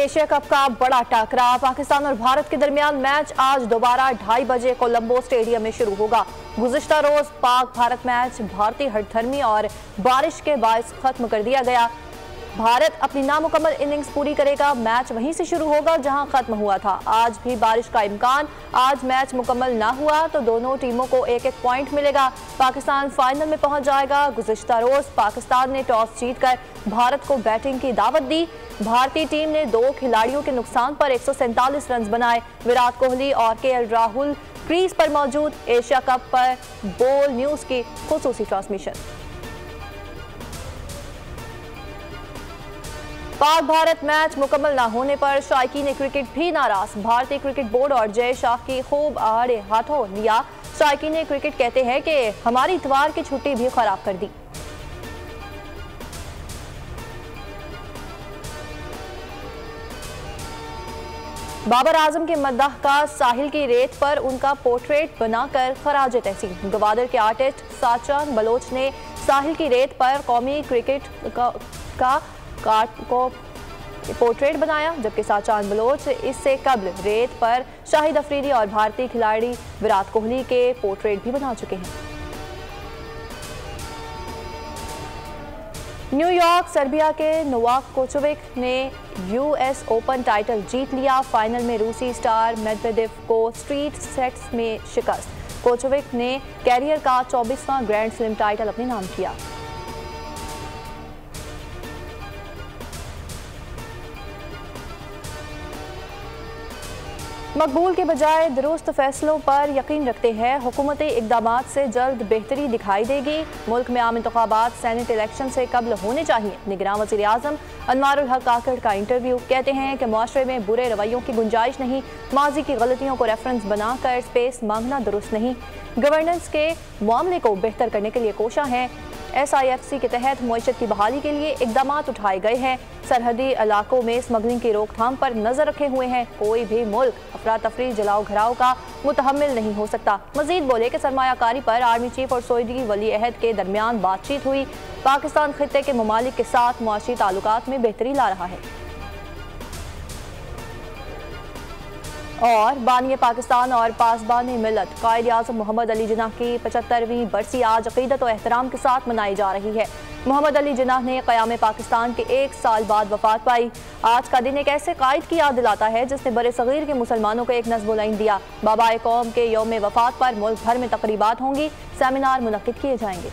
Asia cup का बड़ा टकराव पाकिस्तान और भारत के दरमियान मैच आज दोबारा 2:30 बजे कोलंबो स्टेडियम में शुरू होगा। गुज़िश्ता रोज पाक भारत मैच भारतीय हठधर्मी और बारिश के बायस खत्म कर दिया गया। भारत अपनी नामुकम्मल इनिंग्स पूरी करेगा। मैच वहीं से शुरू होगा जहां खत्म हुआ था। आज भी बारिश का इम्कान। आज मैच मुकम्मल ना हुआ तो दोनों टीमों को एक एक पॉइंट मिलेगा। पाकिस्तान फाइनल में पहुंच जाएगा। गुज़िश्ता रोज पाकिस्तान ने टॉस जीतकर भारत को बैटिंग की दावत दी। भारतीय टीम ने 2 खिलाड़ियों के नुकसान पर 147 रन बनाए। विराट कोहली और केएल राहुल क्रीज पर मौजूद। एशिया कप पर बोल न्यूज की खुसूसी ट्रांसमिशन। पाक भारत मैच मुकम्मल न होने पर शायकीन क्रिकेट भी नाराज। भारतीय क्रिकेट बोर्ड और जय शाह की खूब आड़े हाथों लिया। शायकीन क्रिकेट कहते हैं कि हमारी इतवार की छुट्टी भी खराब कर दी। बाबर आजम के मद्दाह का साहिल की रेत पर उनका पोर्ट्रेट बनाकर खराज तहसीन। गवादर के आर्टिस्ट साचान बलोच ने साहिल की रेत पर कौमी क्रिकेट का पोर्ट्रेट बनाया, जबकि साचान बलोच इससे कबल रेत पर शाहिद अफरीदी और भारतीय खिलाड़ी विराट कोहली के पोर्ट्रेट भी बना चुके हैं। न्यूयॉर्क सर्बिया के नोवाक जोकोविच ने यूएस ओपन टाइटल जीत लिया। फाइनल में रूसी स्टार मेदवेदेव को स्ट्रीट सेट्स में शिकस्त। जोकोविच ने कैरियर का 24वां ग्रैंड स्लैम टाइटल अपने नाम किया। मकबूल के बजाय दुरुस्त फैसलों पर यकीन रखते हैं। हुकूमती इक़दामात से जल्द बेहतरी दिखाई देगी। मुल्क में आम इंतखाबात सेनेट इलेक्शन से कबल होने चाहिए। निगरान वज़ीर आज़म अनवारुल हक काकड़ का इंटरव्यू। कहते हैं कि मुआशरे में बुरे रवैयों की गुंजाइश नहीं। माजी की गलतियों को रेफरेंस बनाकर स्पेस मांगना दुरुस्त नहीं। गवर्नेंस के मामले को बेहतर करने के लिए कोशा है। SIFC के तहत मईशत की बहाली के लिए इक़दामात उठाए गए हैं। सरहदी इलाकों में स्मगलिंग की रोकथाम पर नजर रखे हुए हैं। कोई भी मुल्क अफरा तफरी जलाओ घराव का मुतहम्मिल नहीं हो सकता। मजीद बोले कि सरमायाकारी पर आर्मी चीफ और सऊदी वली अहद के दरमियान बातचीत हुई। पाकिस्तान खित्ते के ममालिक के साथ मुआशी ताल्लुकात में बेहतरी ला रहा है। और बानी पाकिस्तान और पासबानी मिलत कायद आज़म मोहम्मद अली जिन्नाह की 75वीं बरसी आज अक़ीदत और एहतराम के साथ मनाई जा रही है। मोहम्मद अली जिन्नाह ने क़याम पाकिस्तान के 1 साल बाद वफात पाई। आज का दिन एक ऐसे कायद की याद दिलाता है जिसने बड़े सगीर के मुसलमानों को एक नज़्म इन दिया। बाबाए कौम के यौम वफात पर मुल्क भर में तकरीबात होंगी। सेमिनार मुनक्किद किए जाएंगे।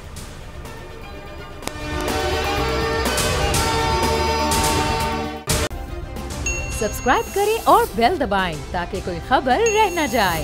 सब्सक्राइब करें और बेल दबाएं ताकि कोई खबर रह न जाए।